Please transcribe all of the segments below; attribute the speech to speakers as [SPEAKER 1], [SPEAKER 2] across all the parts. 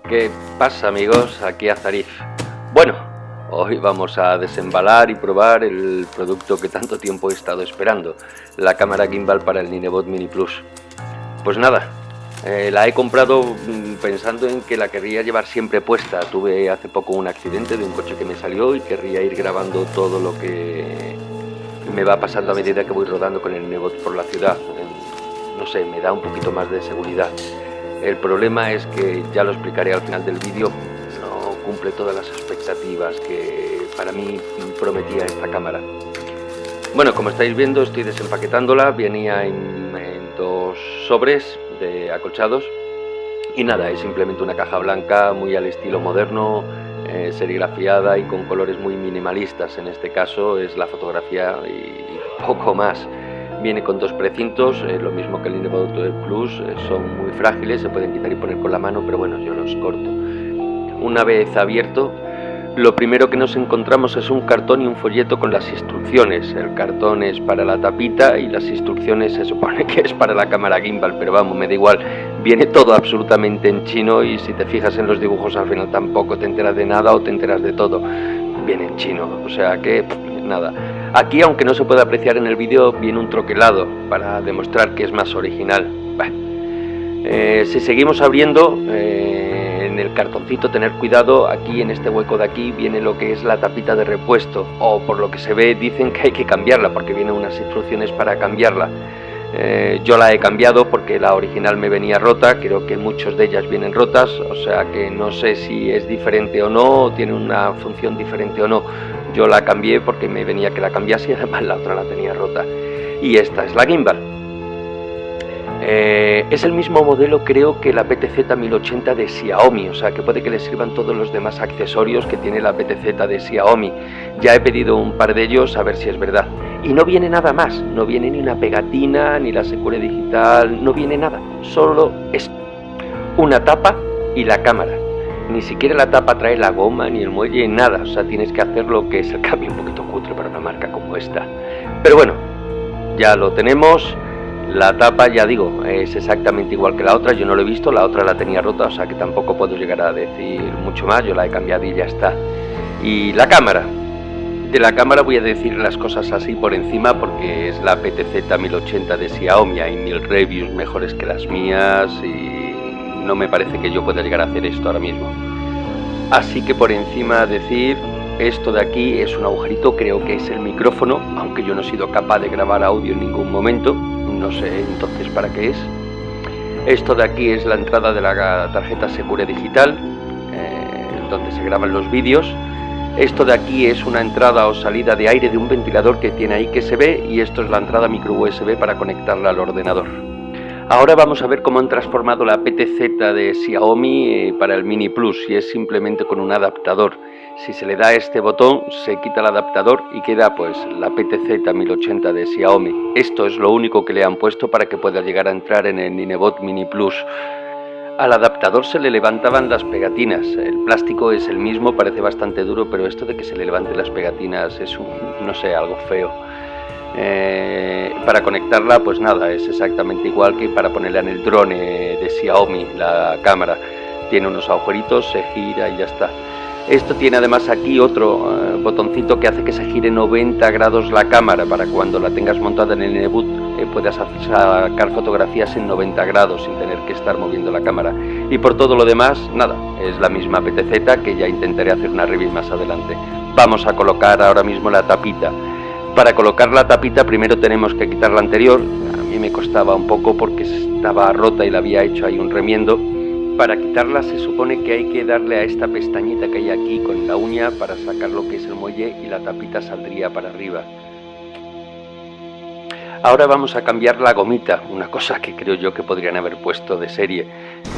[SPEAKER 1] ¿Qué pasa, amigos? Aquí Azarif. Bueno, hoy vamos a desembalar y probar el producto que tanto tiempo he estado esperando, la cámara gimbal para el Ninebot Mini Plus. Pues nada, la he comprado pensando en que la querría llevar siempre puesta. Tuve hace poco un accidente de un coche que me salió y querría ir grabando todo lo que me va pasando a medida que voy rodando con el Ninebot por la ciudad. No sé, me da un poquito más de seguridad. El problema es que, ya lo explicaré al final del vídeo, no cumple todas las expectativas que para mí prometía esta cámara. Bueno, como estáis viendo, estoy desempaquetándola. Venía en 2 sobres de acolchados y nada, es simplemente una caja blanca muy al estilo moderno, serigrafiada y con colores muy minimalistas. En este caso es la fotografía y poco más. Viene con 2 precintos, lo mismo que el Ninebot Plus, son muy frágiles, se pueden quitar y poner con la mano, pero bueno, yo los corto. Una vez abierto, lo primero que nos encontramos es un cartón y un folleto con las instrucciones. El cartón es para la tapita y las instrucciones se supone que es para la cámara gimbal, pero vamos, me da igual. Viene todo absolutamente en chino y si te fijas en los dibujos al final tampoco te enteras de nada o te enteras de todo. Viene en chino, o sea que nada. Aquí, aunque no se puede apreciar en el vídeo, viene un troquelado para demostrar que es más original. Si seguimos abriendo, en el cartoncito tener cuidado, aquí en este hueco de aquí viene lo que es la tapita de repuesto, o por lo que se ve dicen que hay que cambiarla porque vienen unas instrucciones para cambiarla. Yo la he cambiado porque la original me venía rota, creo que muchas de ellas vienen rotas, o sea que no sé si es diferente o no, o tiene una función diferente o no. Yo la cambié porque me venía que la cambiase y además la otra la tenía rota. Y esta es la gimbal. Es el mismo modelo, creo, que la PTZ1080 de Xiaomi, o sea que puede que le sirvan todos los demás accesorios que tiene la PTZ de Xiaomi. Ya he pedido un par de ellos a ver si es verdad. Y no viene nada más, no viene ni una pegatina, ni la Secure Digital, no viene nada. Solo es una tapa y la cámara. Ni siquiera la tapa trae la goma, ni el muelle, nada. O sea, tienes que hacer lo que es el cambio un poquito cutre para una marca como esta. Pero bueno, ya lo tenemos. La tapa, ya digo, es exactamente igual que la otra. Yo no lo he visto, la otra la tenía rota, o sea que tampoco puedo llegar a decir mucho más. Yo la he cambiado y ya está. Y la cámara. De la cámara voy a decir las cosas así por encima porque es la PTZ1080 de Xiaomi. Hay 1000 reviews mejores que las mías y no me parece que yo pueda llegar a hacer esto ahora mismo. Así que por encima decir, esto de aquí es un agujerito, creo que es el micrófono, aunque yo no he sido capaz de grabar audio en ningún momento, no sé entonces para qué es. Esto de aquí es la entrada de la tarjeta Secure Digital, donde se graban los vídeos. Esto de aquí es una entrada o salida de aire de un ventilador que tiene ahí que se ve, y esto es la entrada micro USB para conectarla al ordenador. Ahora vamos a ver cómo han transformado la PTZ de Xiaomi para el Mini Plus, y es simplemente con un adaptador. Si se le da este botón, se quita el adaptador y queda pues la PTZ1080 de Xiaomi. Esto es lo único que le han puesto para que pueda llegar a entrar en el Ninebot Mini Plus. Al adaptador se le levantaban las pegatinas. El plástico es el mismo, parece bastante duro, pero esto de que se le levanten las pegatinas es no sé, algo feo. Para conectarla, pues nada, es exactamente igual que para ponerla en el drone de Xiaomi, la cámara. Tiene unos agujeritos, se gira y ya está. Esto tiene además aquí otro botoncito que hace que se gire 90 grados la cámara, para cuando la tengas montada en el Ninebot puedas sacar fotografías en 90 grados sin tener que estar moviendo la cámara. Y por todo lo demás, nada, es la misma PTZ, que ya intentaré hacer una review más adelante. Vamos a colocar ahora mismo la tapita. Para colocar la tapita primero tenemos que quitar la anterior. A mí me costaba un poco porque estaba rota y la había hecho ahí un remiendo. Para quitarla se supone que hay que darle a esta pestañita que hay aquí con la uña para sacar lo que es el muelle, y la tapita saldría para arriba. Ahora vamos a cambiar la gomita, una cosa que creo yo que podrían haber puesto de serie,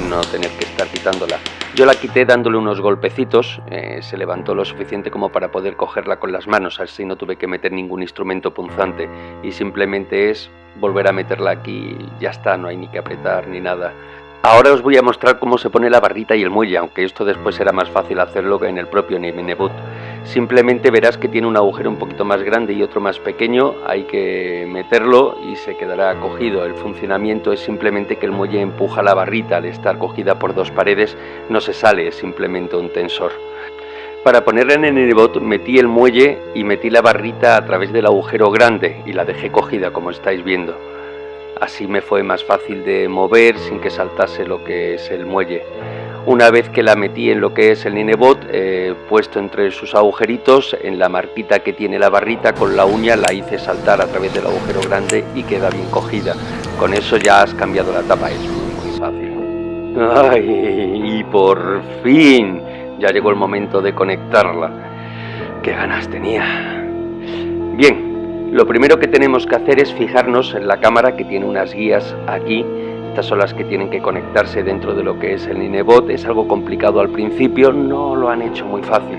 [SPEAKER 1] no tener que estar quitándola. Yo la quité dándole unos golpecitos, se levantó lo suficiente como para poder cogerla con las manos, así no tuve que meter ningún instrumento punzante, y simplemente es volver a meterla aquí y ya está, no hay ni que apretar ni nada. Ahora os voy a mostrar cómo se pone la barrita y el muelle, aunque esto después será más fácil hacerlo que en el propio Ninebot. Simplemente verás que tiene un agujero un poquito más grande y otro más pequeño, hay que meterlo y se quedará cogido. El funcionamiento es simplemente que el muelle empuja la barrita, al estar cogida por dos paredes no se sale, es simplemente un tensor. Para ponerla en el Ninebot metí el muelle y metí la barrita a través del agujero grande y la dejé cogida, como estáis viendo. Así me fue más fácil de mover sin que saltase lo que es el muelle. Una vez que la metí en lo que es el Ninebot, puesto entre sus agujeritos, en la marquita que tiene la barrita, con la uña la hice saltar a través del agujero grande y queda bien cogida. Con eso ya has cambiado la tapa, es muy fácil. ¡Ay! Y por fin ya llegó el momento de conectarla. ¡Qué ganas tenía! Bien, lo primero que tenemos que hacer es fijarnos en la cámara, que tiene unas guías aquí. Estas son las que tienen que conectarse dentro de lo que es el Ninebot. Es algo complicado al principio, no lo han hecho muy fácil.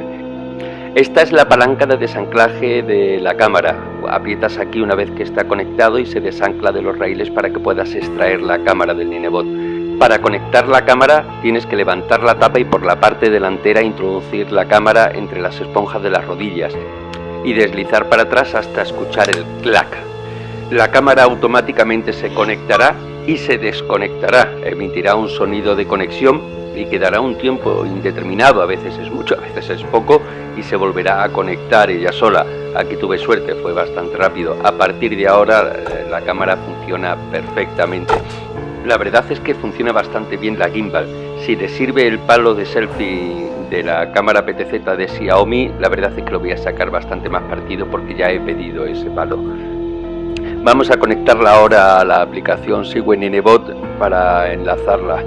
[SPEAKER 1] Esta es la palanca de desanclaje de la cámara. Aprietas aquí una vez que está conectado y se desancla de los raíles para que puedas extraer la cámara del Ninebot. Para conectar la cámara tienes que levantar la tapa y por la parte delantera introducir la cámara entre las esponjas de las rodillas y deslizar para atrás hasta escuchar el clac. La cámara automáticamente se conectará y se desconectará, emitirá un sonido de conexión y quedará un tiempo indeterminado, a veces es mucho, a veces es poco, y se volverá a conectar ella sola. Aquí tuve suerte, fue bastante rápido. A partir de ahora la cámara funciona perfectamente. La verdad es que funciona bastante bien la gimbal. Si te sirve el palo de selfie de la cámara PTZ de Xiaomi, la verdad es que lo voy a sacar bastante más partido porque ya he pedido ese palo. Vamos a conectarla ahora a la aplicación Sigüe Ninebot para enlazarla.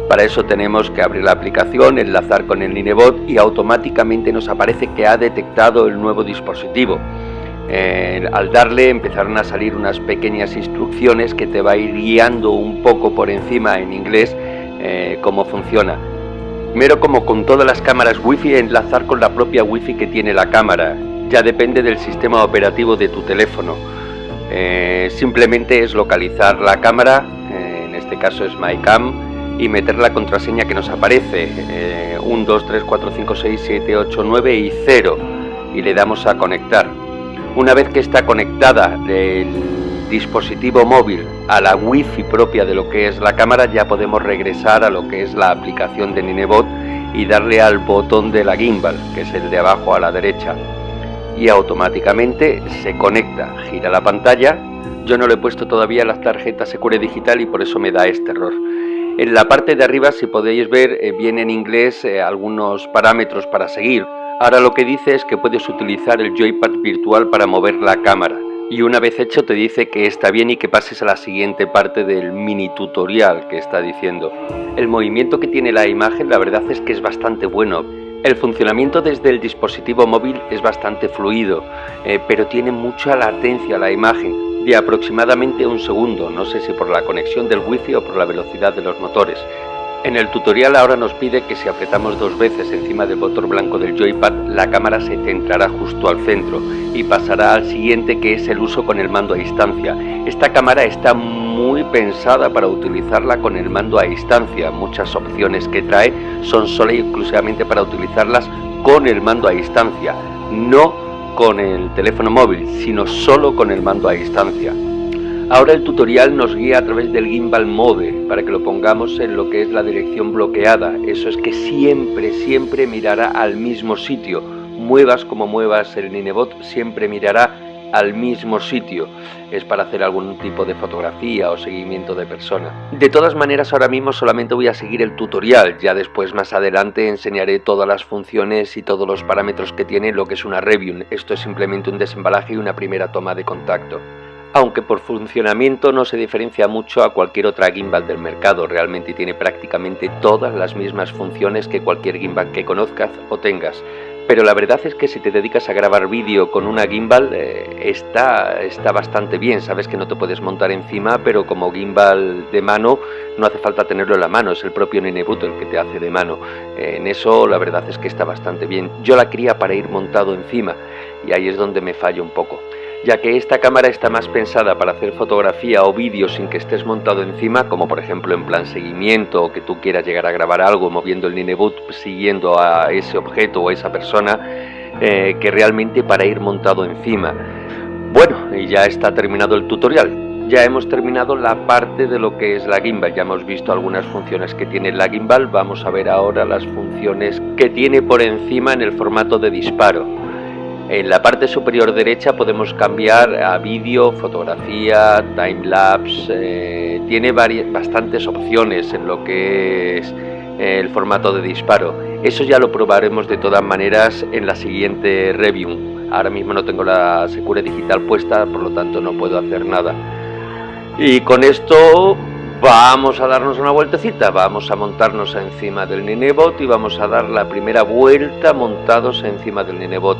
[SPEAKER 1] Para eso tenemos que abrir la aplicación, enlazar con el Ninebot y automáticamente nos aparece que ha detectado el nuevo dispositivo. Al darle empezaron a salir unas pequeñas instrucciones que te va a ir guiando un poco por encima en inglés cómo funciona. Primero, como con todas las cámaras Wi-Fi, enlazar con la propia Wi-Fi que tiene la cámara. Ya depende del sistema operativo de tu teléfono. Simplemente es localizar la cámara, en este caso es MyCam, y meter la contraseña que nos aparece, 1, 2, 3, 4, 5, 6, 7, 8, 9 y 0, y le damos a conectar. Una vez que está conectada el dispositivo móvil a la Wi-Fi propia de lo que es la cámara, ya podemos regresar a lo que es la aplicación de Ninebot y darle al botón de la gimbal, que es el de abajo a la derecha, y automáticamente se conecta, gira la pantalla. Yo no le he puesto todavía las tarjetas Secure Digital y por eso me da este error. En la parte de arriba, si podéis ver, viene en inglés algunos parámetros para seguir. Ahora lo que dice es que puedes utilizar el joypad virtual para mover la cámara. Y una vez hecho te dice que está bien y que pases a la siguiente parte del mini tutorial que está diciendo. El movimiento que tiene la imagen, la verdad es que es bastante bueno. El funcionamiento desde el dispositivo móvil es bastante fluido, pero tiene mucha latencia la imagen, de aproximadamente un segundo, no sé si por la conexión del wifi o por la velocidad de los motores. En el tutorial ahora nos pide que si apretamos 2 veces encima del botón blanco del joypad, la cámara se centrará justo al centro y pasará al siguiente, que es el uso con el mando a distancia. Esta cámara está muy pensada para utilizarla con el mando a distancia. Muchas opciones que trae son solo y exclusivamente para utilizarlas con el mando a distancia, no con el teléfono móvil, sino solo con el mando a distancia. Ahora el tutorial nos guía a través del Gimbal Mode para que lo pongamos en lo que es la dirección bloqueada. Eso es que siempre mirará al mismo sitio. Muevas como muevas el Ninebot, siempre mirará al mismo sitio. Es para hacer algún tipo de fotografía o seguimiento de persona. De todas maneras, ahora mismo solamente voy a seguir el tutorial. Ya después, más adelante, enseñaré todas las funciones y todos los parámetros que tiene lo que es una review. Esto es simplemente un desembalaje y una primera toma de contacto. Aunque por funcionamiento no se diferencia mucho a cualquier otra gimbal del mercado, realmente tiene prácticamente todas las mismas funciones que cualquier gimbal que conozcas o tengas. Pero la verdad es que si te dedicas a grabar vídeo con una gimbal, está bastante bien. Sabes que no te puedes montar encima, pero como gimbal de mano no hace falta tenerlo en la mano, es el propio Ninebot el que te hace de mano. En eso la verdad es que está bastante bien. Yo la quería para ir montado encima y ahí es donde me fallo un poco, ya que esta cámara está más pensada para hacer fotografía o vídeo sin que estés montado encima, como por ejemplo en plan seguimiento, o que tú quieras llegar a grabar algo moviendo el Ninebot siguiendo a ese objeto o a esa persona. que realmente para ir montado encima. Bueno, y ya está terminado el tutorial. Ya hemos terminado la parte de lo que es la gimbal, ya hemos visto algunas funciones que tiene la gimbal, vamos a ver ahora las funciones que tiene por encima en el formato de disparo. En la parte superior derecha podemos cambiar a vídeo, fotografía, timelapse, tiene bastantes opciones en lo que es el formato de disparo. Eso ya lo probaremos de todas maneras en la siguiente review. Ahora mismo no tengo la Secure Digital puesta, por lo tanto no puedo hacer nada. Y con esto vamos a darnos una vueltecita, vamos a montarnos encima del Ninebot y vamos a dar la primera vuelta montados encima del Ninebot,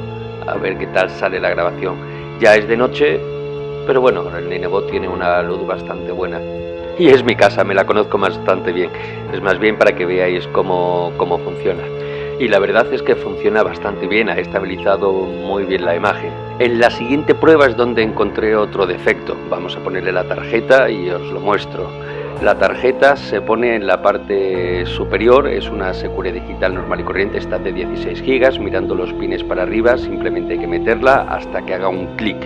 [SPEAKER 1] a ver qué tal sale la grabación. Ya es de noche, pero bueno, el Ninebot tiene una luz bastante buena. Y es mi casa, me la conozco bastante bien, es más bien para que veáis cómo funciona. Y la verdad es que funciona bastante bien, ha estabilizado muy bien la imagen. En la siguiente prueba es donde encontré otro defecto. Vamos a ponerle la tarjeta y os lo muestro. La tarjeta se pone en la parte superior, es una Secure Digital normal y corriente, está de 16 GB, mirando los pines para arriba, simplemente hay que meterla hasta que haga un clic.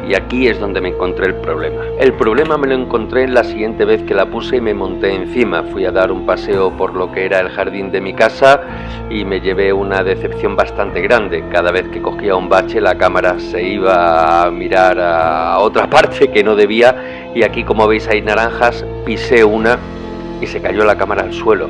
[SPEAKER 1] Y aquí es donde me encontré el problema. El problema me lo encontré la siguiente vez que la puse y me monté encima. Fui a dar un paseo por lo que era el jardín de mi casa y me llevé una decepción bastante grande. Cada vez que cogía un bache la cámara se iba a mirar a otra parte que no debía, y aquí, como veis, hay naranjas, pisé una y se cayó la cámara al suelo.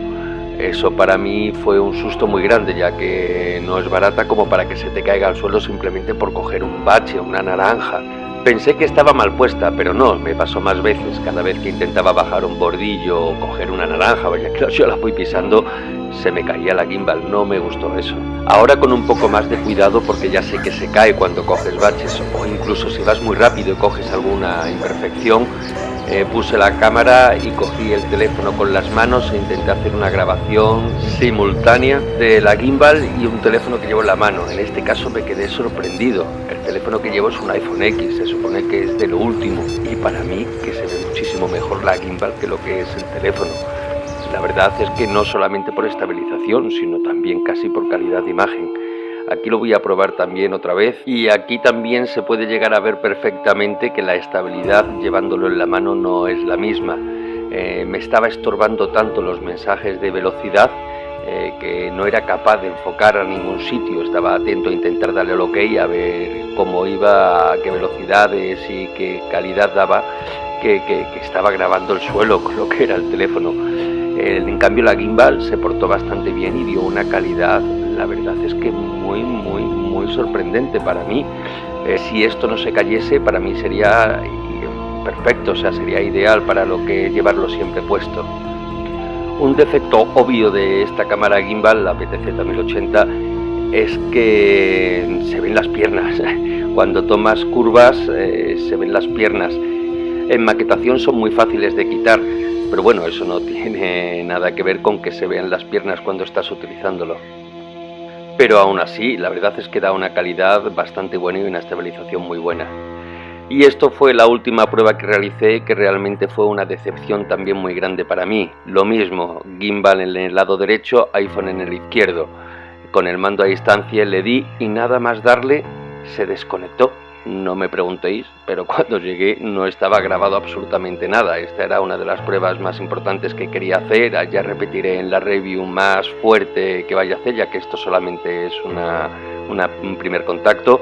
[SPEAKER 1] Eso para mí fue un susto muy grande, ya que no es barata como para que se te caiga al suelo simplemente por coger un bache, una naranja. Pensé que estaba mal puesta, pero no, me pasó más veces. Cada vez que intentaba bajar un bordillo o coger una naranja, vaya que yo la fui pisando, se me caía la gimbal, no me gustó eso. Ahora con un poco más de cuidado, porque ya sé que se cae cuando coges baches, o incluso si vas muy rápido y coges alguna imperfección, puse la cámara y cogí el teléfono con las manos e intenté hacer una grabación simultánea de la gimbal y un teléfono que llevo en la mano. En este caso me quedé sorprendido. El teléfono que llevo es un iPhone X, se supone que es de lo último, y para mí que se ve muchísimo mejor la gimbal que lo que es el teléfono. La verdad es que no solamente por estabilización, sino también casi por calidad de imagen. Aquí lo voy a probar también otra vez, y aquí también se puede llegar a ver perfectamente que la estabilidad llevándolo en la mano no es la misma. Me estaba estorbando tanto los mensajes de velocidad que no era capaz de enfocar a ningún sitio. Estaba atento a intentar darle al OK a ver cómo iba, a qué velocidades y qué calidad daba, que estaba grabando el suelo con lo que era el teléfono. En cambio la gimbal se portó bastante bien y dio una calidad, la verdad es que muy sorprendente para mí. Si esto no se cayese, para mí sería perfecto, o sea, sería ideal para lo que llevarlo siempre puesto. Un defecto obvio de esta cámara gimbal, la PTZ1080, es que se ven las piernas. Cuando tomas curvas se ven las piernas. En maquetación son muy fáciles de quitar, pero bueno, eso no tiene nada que ver con que se vean las piernas cuando estás utilizándolo. Pero aún así, la verdad es que da una calidad bastante buena y una estabilización muy buena. Y esto fue la última prueba que realicé, que realmente fue una decepción también muy grande para mí. Lo mismo, gimbal en el lado derecho, iPhone en el izquierdo. Con el mando a distancia le di y nada más darle se desconectó. No me preguntéis, pero cuando llegué no estaba grabado absolutamente nada. Esta era una de las pruebas más importantes que quería hacer. Ya repetiré en la review más fuerte que vaya a hacer, ya que esto solamente es un primer contacto.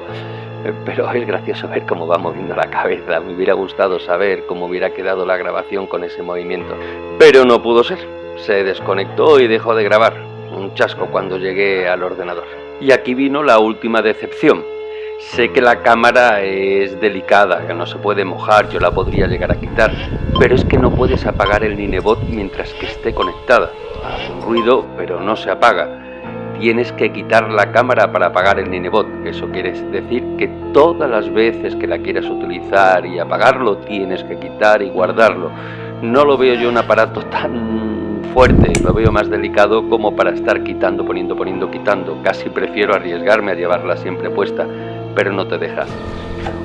[SPEAKER 1] Pero es gracioso ver cómo va moviendo la cabeza. Me hubiera gustado saber cómo hubiera quedado la grabación con ese movimiento. Pero no pudo ser. Se desconectó y dejó de grabar. Un chasco cuando llegué al ordenador. Y aquí vino la última decepción. Sé que la cámara es delicada, que no se puede mojar, yo la podría llegar a quitar, pero es que no puedes apagar el Ninebot mientras que esté conectada. Hace un ruido, pero no se apaga. Tienes que quitar la cámara para apagar el Ninebot. Eso quiere decir que todas las veces que la quieras utilizar y apagarlo, tienes que quitar y guardarlo. No lo veo yo un aparato tan fuerte, lo veo más delicado como para estar quitando, poniendo, quitando. Casi prefiero arriesgarme a llevarla siempre puesta, pero no te deja.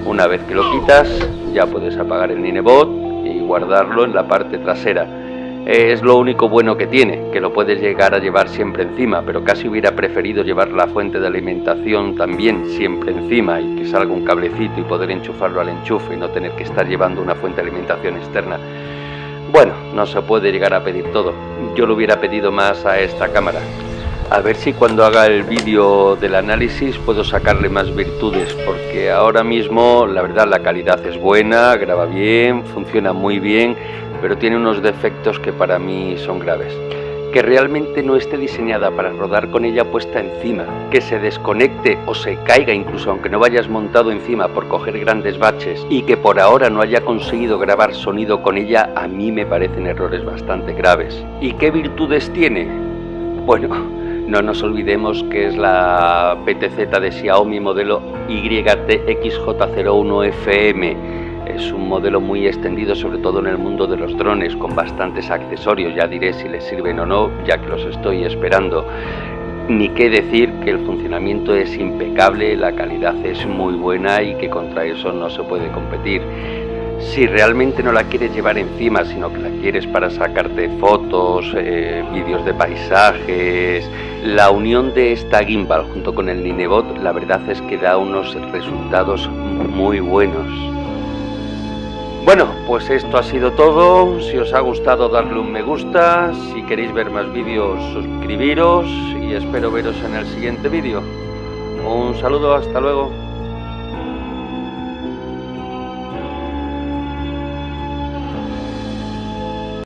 [SPEAKER 1] Una vez que lo quitas, ya puedes apagar el Ninebot y guardarlo en la parte trasera. Es lo único bueno que tiene, que lo puedes llegar a llevar siempre encima, pero casi hubiera preferido llevar la fuente de alimentación también siempre encima y que salga un cablecito y poder enchufarlo al enchufe y no tener que estar llevando una fuente de alimentación externa. Bueno, no se puede llegar a pedir todo. Yo lo hubiera pedido más a esta cámara. A ver si cuando haga el vídeo del análisis puedo sacarle más virtudes, porque ahora mismo la verdad la calidad es buena, graba bien, funciona muy bien, pero tiene unos defectos que para mí son graves. Que realmente no esté diseñada para rodar con ella puesta encima, que se desconecte o se caiga incluso aunque no vayas montado encima por coger grandes baches, y que por ahora no haya conseguido grabar sonido con ella, a mí me parecen errores bastante graves. ¿Y qué virtudes tiene? Bueno, no nos olvidemos que es la PTZ de Xiaomi modelo YTXJ01FM. Es un modelo muy extendido, sobre todo en el mundo de los drones, con bastantes accesorios. Ya diré si les sirven o no, ya que los estoy esperando. Ni qué decir que el funcionamiento es impecable, la calidad es muy buena y que contra eso no se puede competir. Si realmente no la quieres llevar encima, sino que la quieres para sacarte fotos, vídeos de paisajes, la unión de esta gimbal junto con el Ninebot, la verdad es que da unos resultados muy buenos. Bueno, pues esto ha sido todo. Si os ha gustado, darle un me gusta. Si queréis ver más vídeos, suscribiros y espero veros en el siguiente vídeo. Un saludo, hasta luego.